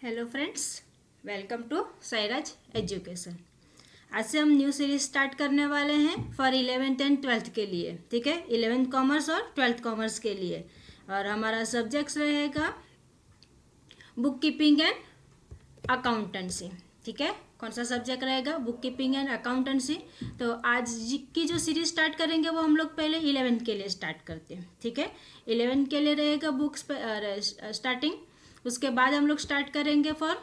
Hello friends, welcome to Sairaj education. आज से हम न्यू सीरीज स्टार्ट करने वाले हैं फॉर 11th एंड 12th के लिए। ठीक है, 11th कॉमर्स और 12th कॉमर्स के लिए। और हमारा सब्जेक्ट्स रहेगा बुक कीपिंग एंड अकाउंटेंसी। ठीक है, कौन सा सब्जेक्ट रहेगा? Book keeping and accountancy. तो आज की जो सीरीज स्टार्ट करेंगे वो हम लोग पहले 11th के लिए स्टार्ट करते हैं। ठीक है, 11th के लिए रहेगा बुक्स स्टार्टिंग। उसके बाद हम लोग स्टार्ट करेंगे फॉर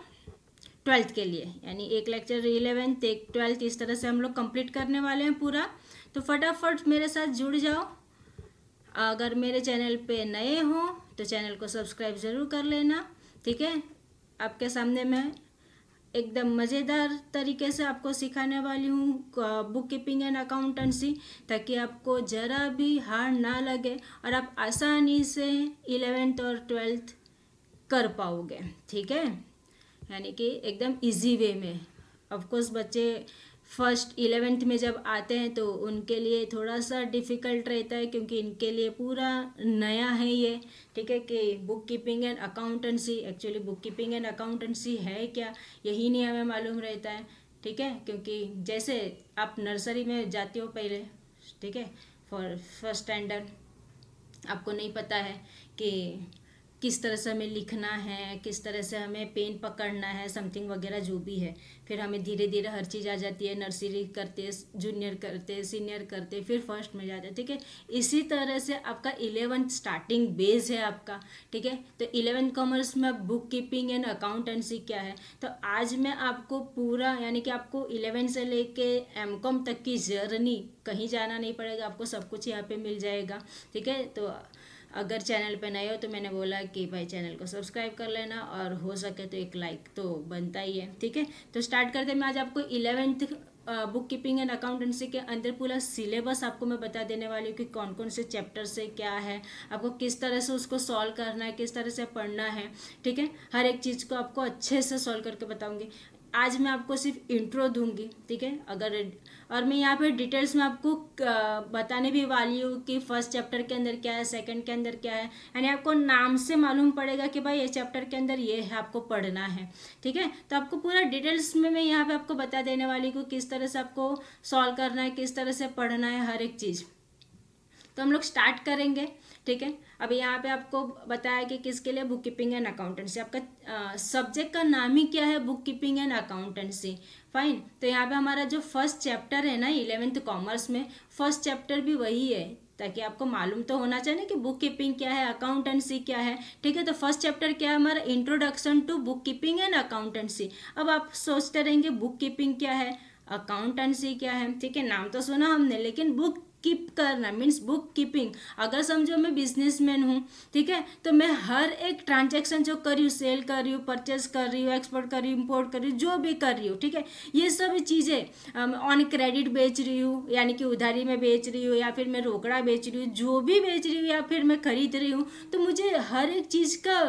12th के लिए, यानी एक लेक्चर 11th एक 12th, इस तरह से हम लोग कंप्लीट करने वाले हैं पूरा। तो फटाफट मेरे साथ जुड़ जाओ। अगर मेरे चैनल पे नए हो तो चैनल को सब्सक्राइब ज़रूर कर लेना। ठीक है, आपके सामने मैं एकदम मज़ेदार तरीके से आपको सिखाने वाली हूँ बुक कीपिंग एंड अकाउंटेंसी, ताकि आपको ज़रा भी हार्ड ना लगे और आप आसानी से 11th और 12th कर पाओगे। ठीक है, यानी कि एकदम इजी वे में। ऑफ कोर्स बच्चे फर्स्ट 11th में जब आते हैं तो उनके लिए थोड़ा सा डिफ़िकल्ट रहता है, क्योंकि इनके लिए पूरा नया है ये। ठीक है, कि book keeping and accountancy, actually book keeping and accountancy है क्या, यही नहीं हमें मालूम रहता है। ठीक है, क्योंकि जैसे आप नर्सरी में जाते हो पहले, ठीक है, फॉर फर्स्ट स्टैंडर्ड, आपको नहीं पता है कि किस तरह से हमें लिखना है, किस तरह से हमें पेन पकड़ना है, समथिंग वगैरह जो भी है। फिर हमें धीरे धीरे हर चीज़ आ जाती है, नर्सरी करते, जूनियर करते, सीनियर करते, फिर फर्स्ट में जाते हैं। ठीक है, इसी तरह से आपका 11th स्टार्टिंग बेस है आपका। ठीक है, तो 11th कॉमर्स में बुक कीपिंग एंड अकाउंटेंसी क्या है, तो आज मैं आपको पूरा, यानी कि आपको 11th से लेके MCOM तक की जर्नी, कहीं जाना नहीं पड़ेगा, आपको सब कुछ यहाँ पे मिल जाएगा। ठीक है, तो अगर चैनल पे नए हो तो मैंने बोला कि भाई चैनल को सब्सक्राइब कर लेना, और हो सके तो एक लाइक तो बनता ही है। ठीक है, तो स्टार्ट करते हैं। मैं आज आपको 11th book keeping and accountancy के अंदर पूरा सिलेबस आपको मैं बता देने वाली हूँ कि कौन कौन से चैप्टर से क्या है, आपको किस तरह से उसको सॉल्व करना है, किस तरह से पढ़ना है। ठीक है, हर एक चीज़ को आपको अच्छे से सॉल्व करके बताऊँगी। आज मैं आपको सिर्फ इंट्रो दूंगी। ठीक है, और मैं यहाँ पे डिटेल्स में आपको बताने भी वाली हूँ कि फर्स्ट चैप्टर के अंदर क्या है, सेकंड के अंदर क्या है, यानी आपको नाम से मालूम पड़ेगा कि भाई ये चैप्टर के अंदर ये है, आपको पढ़ना है। ठीक है, तो आपको पूरा डिटेल्स में मैं यहाँ पे आपको बता देने वाली हूँ किस तरह से आपको सॉल्व करना है, किस तरह से पढ़ना है, हर एक चीज़। तो हम लोग स्टार्ट करेंगे। ठीक है, अभी यहाँ पे आपको बताया कि किसके लिए, बुक कीपिंग एंड अकाउंटेंसी। आपका सब्जेक्ट का नाम ही क्या है, book keeping and accountancy. Fine, तो यहाँ पे हमारा जो फर्स्ट चैप्टर है ना 11th कॉमर्स में, फर्स्ट चैप्टर भी वही है, ताकि आपको मालूम तो होना चाहिए कि बुक कीपिंग क्या है, अकाउंटेंसी क्या है। ठीक है, तो फर्स्ट चैप्टर क्या है हमारा, introduction to book keeping and accountancy. अब आप सोचते रहेंगे बुक कीपिंग क्या है, अकाउंटेंसी क्या है। ठीक है, नाम तो सुना हमने, लेकिन बुक कीप करना मीन्स बुक कीपिंग। अगर समझो मैं बिजनेसमैन हूँ, ठीक है, तो मैं हर एक ट्रांजैक्शन जो कर रही हूँ, सेल कर रही हूँ, परचेज कर रही हूँ, एक्सपोर्ट कर रही हूँ, इम्पोर्ट कर रही हूँ, जो भी कर रही हूँ, ठीक है, ये सब चीज़ें ऑन क्रेडिट बेच रही हूँ, यानी कि उधारी में बेच रही हूँ, या फिर मैं रोकड़ा बेच रही हूँ, जो भी बेच रही हूँ, या फिर मैं खरीद रही हूँ, तो मुझे हर एक चीज़ का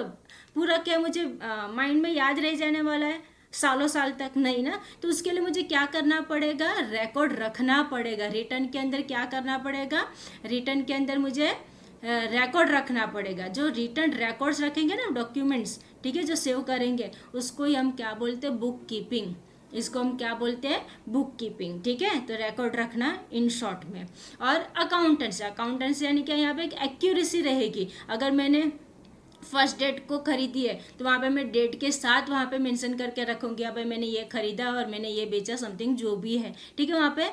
पूरा क्या मुझे माइंड में याद रह जाने वाला है सालों साल तक? नहीं ना। तो उसके लिए मुझे क्या करना पड़ेगा, रिकॉर्ड रखना पड़ेगा। रिटर्न के अंदर क्या करना पड़ेगा, रिटर्न के अंदर मुझे रिकॉर्ड रखना पड़ेगा। जो रिटर्न रिकॉर्ड्स रखेंगे ना, डॉक्यूमेंट्स, ठीक है, जो सेव करेंगे, उसको ही हम क्या बोलते हैं, बुक कीपिंग। इसको हम क्या बोलते हैं, बुक कीपिंग। ठीक है, तो रिकॉर्ड रखना इन शॉर्ट में। और अकाउंटेंसी यानी क्या, यहाँ पे एक एक्यूरेसी रहेगी। अगर मैंने फर्स्ट डेट को खरीदी है तो वहाँ पे मैं डेट के साथ वहाँ पे मेंशन करके रखूँगी, यहाँ पे मैंने ये खरीदा और मैंने ये बेचा, समथिंग जो भी है। ठीक है, वहाँ पे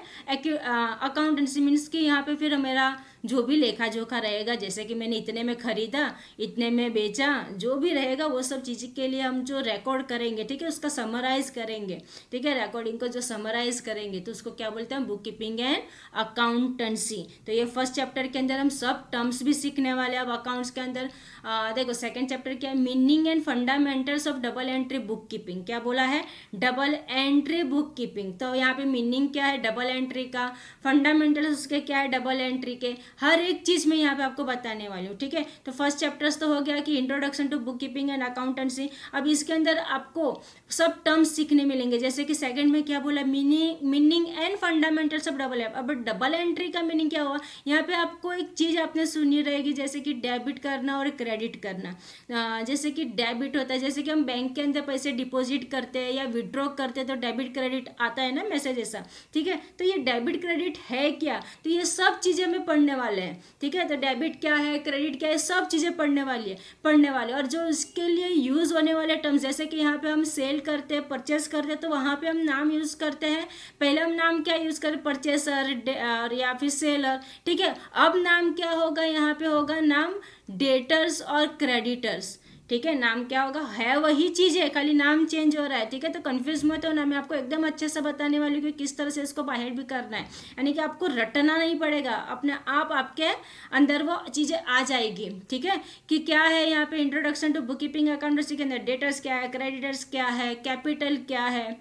अकाउंटेंसी मीन्स कि यहाँ पे फिर मेरा जो भी लेखा जोखा रहेगा, जैसे कि मैंने इतने में खरीदा, इतने में बेचा, जो भी रहेगा वो सब चीज़ के लिए हम जो रिकॉर्ड करेंगे, ठीक है, उसका समराइज करेंगे। ठीक है, रिकॉर्डिंग को जो समराइज करेंगे तो उसको क्या बोलते हैं, बुक कीपिंग एंड अकाउंटेंसी। तो ये फर्स्ट चैप्टर के अंदर हम सब टर्म्स भी सीखने वाले हैं। अब अकाउंट्स के अंदर देखो सेकंड चैप्टर क्या है, meaning and fundamentals of double entry book keeping. क्या बोला है, डबल एंट्री बुक कीपिंग। तो यहाँ पे मीनिंग क्या है डबल एंट्री का, फंडामेंटल्स उसके क्या है डबल एंट्री के, हर एक चीज़ मैं यहाँ पे आपको बताने वाली हूँ, ठीक है। तो फर्स्ट चैप्टर्स तो हो गया कि introduction to book keeping and accountancy. अब इसके अंदर आपको सब टर्म्स सीखने मिलेंगे, जैसे कि सेकंड में क्या बोला, meaning and fundamentals of double entry. अब डबल एंट्री का मीनिंग क्या हुआ, यहाँ पे आपको एक चीज़ आपने सुनी रहेगी, जैसे कि डेबिट करना और क्रेडिट करना। जैसे कि डेबिट होता है, जैसे कि हम बैंक के अंदर पैसे डिपॉजिट करते हैं या विड्रॉ करते हैं तो डेबिट क्रेडिट आता है ना मैसेज ऐसा, ठीक है। तो ये डेबिट क्रेडिट है क्या, तो ये सब चीज़ें हमें पढ़ने वाले हैं, ठीक है। तो डेबिट क्या है, क्रेडिट क्या है, सब चीज़ें पढ़ने वाले। और जो इसके लिए यूज़ होने वाले टर्म्स, जैसे कि यहाँ पे हम सेल करते हैं, परचेस करते हैं, तो वहाँ पे हम नाम यूज़ करते हैं। पहले हम नाम क्या यूज़ करें, परचेसर या फिर सेलर, ठीक है। अब नाम क्या होगा, यहाँ पे होगा नाम डेटर्स और क्रेडिटर्स, ठीक है। नाम क्या होगा, है वही चीज़ है, खाली नाम चेंज हो रहा है, ठीक है। तो कंफ्यूज मत होना, मैं आपको एकदम अच्छे से बताने वाली हूँ कि किस तरह से इसको बाहर भी करना है, यानी कि आपको रटना नहीं पड़ेगा, अपने आप आपके अंदर वो चीज़ें आ जाएगी, ठीक है। कि क्या है यहाँ पे introduction to book keeping accountancy के अंदर डेटर्स क्या है, क्रेडिटर्स क्या है, कैपिटल क्या है,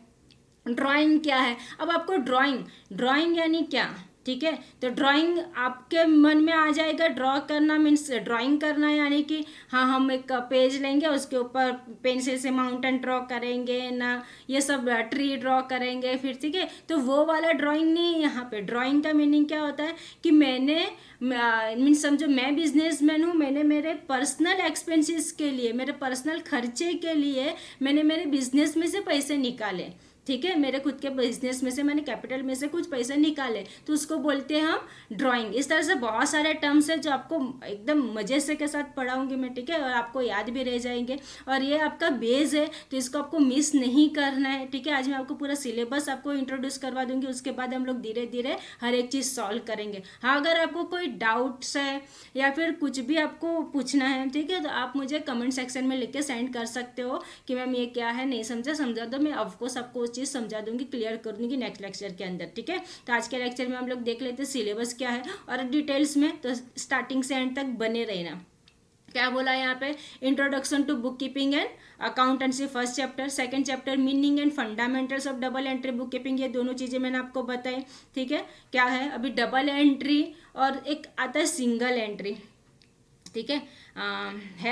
ड्राइंग क्या है। अब आपको ड्राइंग यानी क्या, ठीक है। तो ड्राइंग आपके मन में आ जाएगा, ड्रॉ करना मीन्स ड्राइंग करना, यानी कि हाँ हम एक पेज लेंगे, उसके ऊपर पेंसिल से माउंटेन ड्रॉ करेंगे ना, ये सब ट्री ड्रॉ करेंगे फिर, ठीक है। तो वो वाला ड्राइंग नहीं है यहाँ पे। ड्राइंग का मीनिंग क्या होता है कि मैंने मीन्स समझो मैं बिजनेसमैन हूँ, मैंने मेरे पर्सनल एक्सपेंसेस के लिए, मेरे पर्सनल खर्चे के लिए मैंने मेरे बिजनेस में से पैसे निकाले, ठीक है। मेरे खुद के बिजनेस में से मैंने कैपिटल में से कुछ पैसे निकाले, तो उसको बोलते हैं हम ड्राइंग। इस तरह से बहुत सारे टर्म्स है जो आपको एकदम मजे से के साथ पढ़ाऊंगी मैं, ठीक है, और आपको याद भी रह जाएंगे। और ये आपका बेस है, तो इसको आपको मिस नहीं करना है, ठीक है। आज मैं आपको पूरा सिलेबस आपको इंट्रोड्यूस करवा दूंगी, उसके बाद हम लोग धीरे धीरे हर एक चीज़ सॉल्व करेंगे। हाँ, अगर आपको कोई डाउट्स है या फिर कुछ भी आपको पूछना है, ठीक है, तो आप मुझे कमेंट सेक्शन में लिख के सेंड कर सकते हो कि मैम ये क्या है, नहीं समझा दो, मैं ऑफकोर्स आपको चीज़ समझा दूंगी, क्लियर कर दूंगी नेक्स्ट लेक्चर के अंदर, ठीक है। तो आज के लेक्चर में हम लोग देख लेते हैं सिलेबस क्या है और डिटेल्स में, तो स्टार्टिंग से एंड तक बने रहना। क्या बोला यहाँ पे, introduction to book keeping and accountancy first chapter, second chapter meaning and fundamentals of double entry book keeping, ये दोनों चीज़ें मैंने आपको बताई, ठीक है। क्या है अभी डबल एंट्री और एक आता है सिंगल एंट्री, ठीक है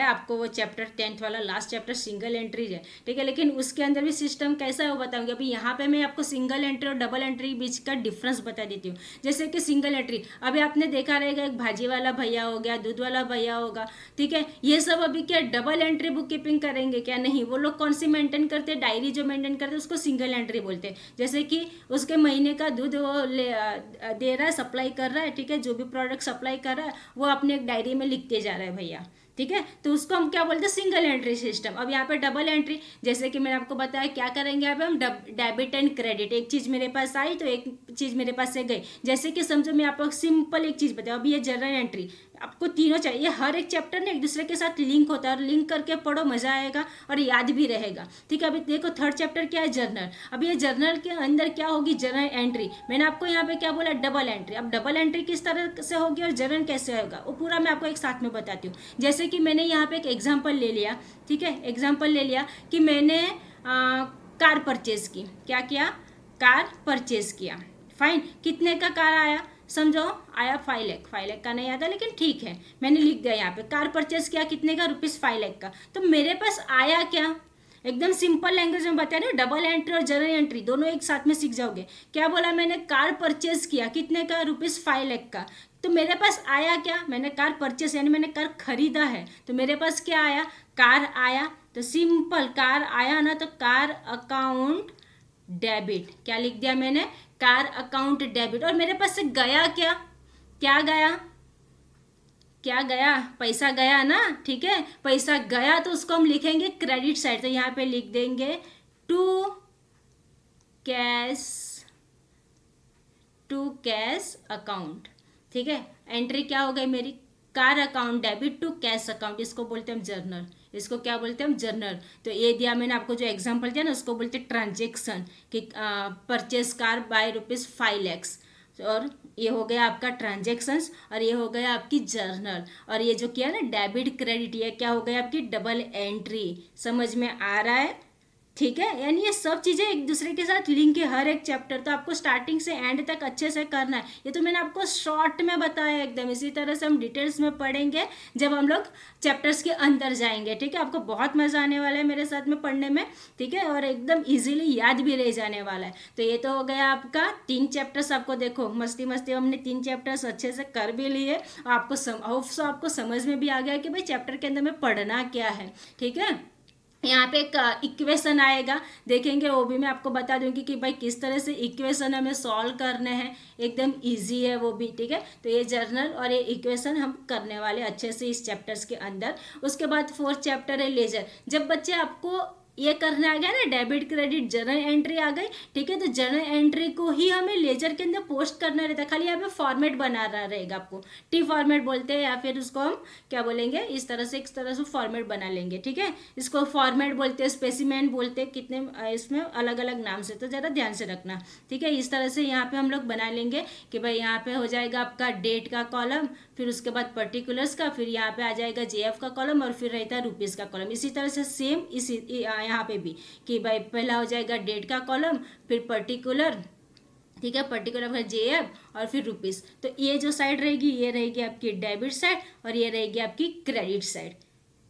आपको वो चैप्टर 10th वाला लास्ट चैप्टर सिंगल एंट्रीज है, ठीक है। लेकिन उसके अंदर भी सिस्टम कैसा है वो बताऊंगी। अभी यहाँ पे मैं आपको सिंगल एंट्री और डबल एंट्री के बीच का डिफरेंस बता देती हूँ। जैसे कि सिंगल एंट्री, अभी आपने देखा रहेगा एक भाजी वाला भैया हो गया, दूध वाला भैया होगा, ठीक है। ये सब अभी क्या डबल एंट्री बुक कीपिंग करेंगे क्या, नहीं। वो लोग कौन सी मेंटेन करते हैं, डायरी जो मेंटेन करते हैं उसको सिंगल एंट्री बोलते हैं। जैसे कि उसके महीने का दूध वो दे रहा है, सप्लाई कर रहा है, ठीक है, जो भी प्रोडक्ट सप्लाई कर रहा है वो अपने एक डायरी में लिखते जा रहा है भैया, ठीक है। तो उसको हम क्या बोलते हैं, सिंगल एंट्री सिस्टम। अब यहाँ पे डबल एंट्री, जैसे कि मैंने आपको बताया क्या करेंगे यहाँ पे हम, डेबिट एंड क्रेडिट। एक चीज़ मेरे पास आई तो एक चीज़ मेरे पास से गई। जैसे कि समझो मैं आपको सिंपल एक चीज़ बताऊँ, अभी ये जर्नल एंट्री आपको तीनों चाहिए, हर एक चैप्टर ने एक दूसरे के साथ लिंक होता है और लिंक करके पढ़ो, मजा आएगा और याद भी रहेगा, ठीक है। अभी देखो थर्ड चैप्टर क्या है, जर्नल। अब ये जर्नल के अंदर क्या होगी, जर्नल एंट्री। मैंने आपको यहाँ पे क्या बोला, डबल एंट्री। अब डबल एंट्री किस तरह से होगी और जर्नल कैसे होगा वो पूरा मैं आपको एक साथ में बताती हूँ। जैसे कि मैंने यहाँ पे एक एग्जाम्पल ले लिया, ठीक है, एग्जाम्पल ले लिया कि मैंने कार परचेज की, क्या किया, कार परचेज किया, फाइन। कितने का कार आया, समझो आया 5 लाख, 5 लाख का नहीं आता लेकिन ठीक है, मैंने लिख दिया यहाँ पे कार परचेस किया कितने का, ₹5 लाख का। तो मेरे पास आया क्या, एकदम सिंपल लैंग्वेज में बता रही हूँ, डबल एंट्री और जर्नल एंट्री दोनों एक साथ में सीख जाओगे। क्या बोला मैंने, कार परचेस किया कितने का, ₹5 लाख का। तो मेरे पास आया क्या, मैंने कार परचेस यानी मैंने कार खरीदा है, तो मेरे पास क्या आया, कार आया। तो सिंपल कार आया ना, तो कार अकाउंट डेबिट, क्या लिख दिया मैंने, कार अकाउंट डेबिट। और मेरे पास से गया क्या, क्या गया, क्या गया, पैसा गया ना, ठीक है, पैसा गया तो उसको हम लिखेंगे क्रेडिट साइड। तो यहाँ पे लिख देंगे टू कैश अकाउंट, ठीक है। एंट्री क्या हो गई मेरी, car account debit to cash account, इसको बोलते हैं हम जर्नल, इसको क्या बोलते हैं हम, जर्नल। तो ये दिया मैंने आपको जो एग्जांपल दिया ना, उसको बोलते हैं ट्रांजेक्शन कि परचेस कार बाय ₹5 लाख। और ये हो गया आपका ट्रांजेक्शन्स और ये हो गया आपकी जर्नल। और ये जो किया ना डेबिट क्रेडिट, ये क्या हो गया आपकी डबल एंट्री। समझ में आ रहा है, ठीक है, यानी ये सब चीज़ें एक दूसरे के साथ लिंक है, हर एक चैप्टर। तो आपको स्टार्टिंग से एंड तक अच्छे से करना है। ये तो मैंने आपको शॉर्ट में बताया एकदम, इसी तरह से हम डिटेल्स में पढ़ेंगे जब हम लोग चैप्टर्स के अंदर जाएंगे। ठीक है, आपको बहुत मज़ा आने वाला है मेरे साथ में पढ़ने में। ठीक है, और एकदम इजीली याद भी रह जाने वाला है। तो ये तो हो गया आपका 3 चैप्टर्स। आपको देखो मस्ती मस्ती हमने 3 चैप्टर्स अच्छे से कर भी लिए। आपको समझ में भी आ गया कि भाई चैप्टर के अंदर में पढ़ना क्या है। ठीक है, यहाँ पे एक इक्वेशन आएगा, देखेंगे, वो भी मैं आपको बता दूंगी कि भाई किस तरह से इक्वेशन हमें सॉल्व करने हैं। एकदम इजी है वो भी। ठीक है, तो ये जर्नल और ये इक्वेशन हम करने वाले अच्छे से इस चैप्टर्स के अंदर। उसके बाद 4th चैप्टर है लेजर। जब बच्चे आपको ये करना आ गया ना, डेबिट क्रेडिट जर्नल एंट्री आ गई। ठीक है, तो जर्नल एंट्री को ही हमें लेजर के अंदर पोस्ट करना रहता है। खाली यहाँ पे फॉर्मेट बनाना रहेगा आपको, टी फॉर्मेट बोलते हैं, या फिर उसको हम क्या बोलेंगे, इस तरह से फॉर्मेट बना लेंगे। ठीक है, इसको फॉर्मेट बोलते हैं, स्पेसिमेन बोलते हैं, कितने इसमें अलग अलग नाम से, तो ज़रा ध्यान से रखना। ठीक है, इस तरह से यहाँ पे हम लोग बना लेंगे कि भाई यहाँ पे हो जाएगा आपका डेट का कॉलम, फिर उसके बाद पर्टिकुलर्स का, फिर यहाँ पे आ जाएगा जेएफ का कॉलम, और फिर रहता है रुपीज़ का कॉलम। इसी तरह से सेम इसी यहाँ पे भी कि भाई पहला हो जाएगा डेट का कॉलम, फिर पर्टिकुलर, ठीक है, पर्टिकुलर फिर जेएफ और फिर रुपीज़। तो ये जो साइड रहेगी ये रहेगी आपकी डेबिट साइड, और ये रहेगी आपकी क्रेडिट साइड।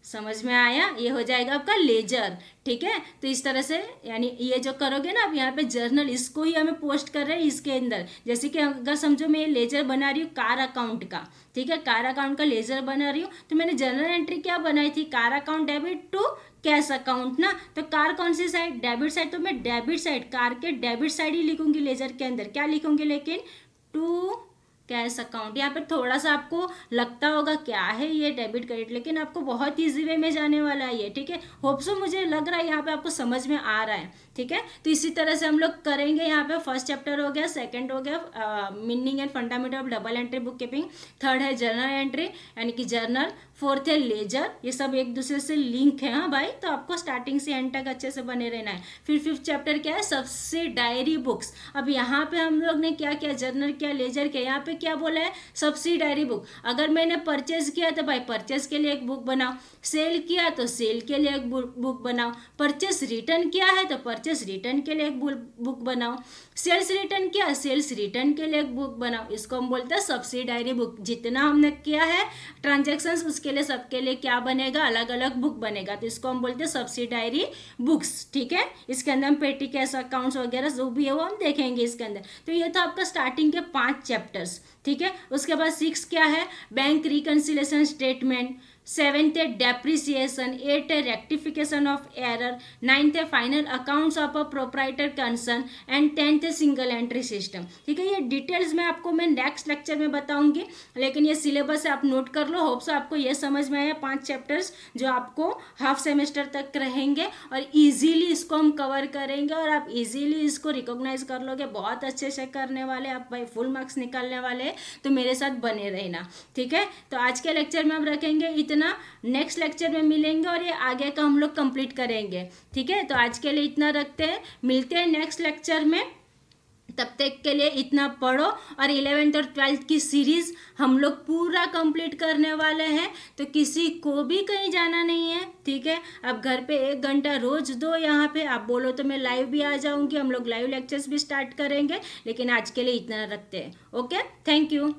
समझ में आया, ये हो जाएगा आपका लेजर। ठीक है, तो इस तरह से यानी ये जो करोगे ना, अब यहाँ पे जर्नल इसको ही हमें पोस्ट कर रहे हैं इसके अंदर। जैसे कि अगर समझो मैं ये लेजर बना रही हूँ कार अकाउंट का। ठीक है, कार अकाउंट का लेजर बना रही हूँ, तो मैंने जर्नल एंट्री क्या बनाई थी, car account debit to cash account ना। तो कार कौन सी साइड, डेबिट साइड, तो मैं डेबिट साइड, कार के डेबिट साइड ही लिखूंगी लेजर के अंदर। क्या लिखूंगी लेकिन, टू कैश अकाउंट। यहाँ पे थोड़ा सा आपको लगता होगा क्या है ये डेबिट क्रेडिट, लेकिन आपको बहुत ईजी वे में जाने वाला है ये। ठीक है, होप सो मुझे लग रहा है यहाँ पे आपको समझ में आ रहा है। ठीक है, तो इसी तरह से हम लोग करेंगे। यहाँ पे 1st चैप्टर हो गया, 2nd हो गया meaning and fundamental of double entry book keeping, 3rd है जर्नल एंट्री यानी कि जर्नल, 4th है लेजर। ये सब एक दूसरे से लिंक है। हाँ भाई, तो आपको स्टार्टिंग से एंड तक अच्छे से बने रहना है। फिर 5th चैप्टर क्या है, सब्सिडायरी बुक्स। अब यहाँ पे हम लोग ने क्या किया, जर्नल किया, लेजर किया, यहाँ पे क्या बोला है, सब्सिडायरी बुक। अगर मैंने परचेज किया तो भाई परचेज के लिए एक बुक बनाओ, सेल किया तो सेल के लिए एक बुक बनाओ, परचेस रिटर्न किया है तो परचेस रिटर्न के लिए एक बुक बनाओ, सेल्स रिटर्न किया सेल्स रिटर्न के लिए एक बुक बनाओ। इसको हम बोलते हैं सब्सिडायरी बुक। जितना हमने किया है ट्रांजेक्शन्स, उसके लिए सबके लिए क्या बनेगा, अलग अलग बुक बनेगा। तो इसको हम बोलते हैं सब्सिडायरी बुक्स। ठीक है, इसके अंदर हम पेटी कैश अकाउंट्स वगैरह जो भी है वो हम देखेंगे इसके अंदर। तो ये था आपका स्टार्टिंग के 5 चैप्टर्स। ठीक है, उसके बाद 6 क्या है, बैंक रिकन्सिलेशन स्टेटमेंट, 7th है डेप्रिसिएशन, 8th है रेक्टिफिकेशन ऑफ एरर, 9th है final accounts of a proprietor concern, and 10th है सिंगल एंट्री सिस्टम। ठीक है, ये डिटेल्स में आपको मैं नेक्स्ट लेक्चर में बताऊंगी, लेकिन ये सिलेबस आप नोट कर लो। होप सो आपको ये समझ में आया 5 चैप्टर्स जो आपको हाफ सेमेस्टर तक रहेंगे, और इजीली इसको हम कवर करेंगे, और आप इजीली इसको रिकॉग्नाइज कर लोगे। बहुत अच्छे से करने वाले आप भाई, फुल मार्क्स निकालने वाले, तो मेरे साथ बने रहना। ठीक है, तो आज के लेक्चर में हम रखेंगे इतना, नेक्स्ट लेक्चर में मिलेंगे और ये आगे का हम लोग कंप्लीट करेंगे। ठीक है, तो आज के लिए इतना रखते हैं, मिलते हैं नेक्स्ट लेक्चर में। तब तक के लिए इतना पढ़ो, और 11th और 12th की सीरीज हम लोग पूरा कंप्लीट करने वाले हैं, तो किसी को भी कहीं जाना नहीं है। ठीक है, अब घर पे 1 घंटा रोज दो। यहाँ पे आप बोलो तो मैं लाइव भी आ जाऊंगी, हम लोग लाइव लेक्चर्स भी स्टार्ट करेंगे, लेकिन आज के लिए इतना रखते हैं। Okay, thank you.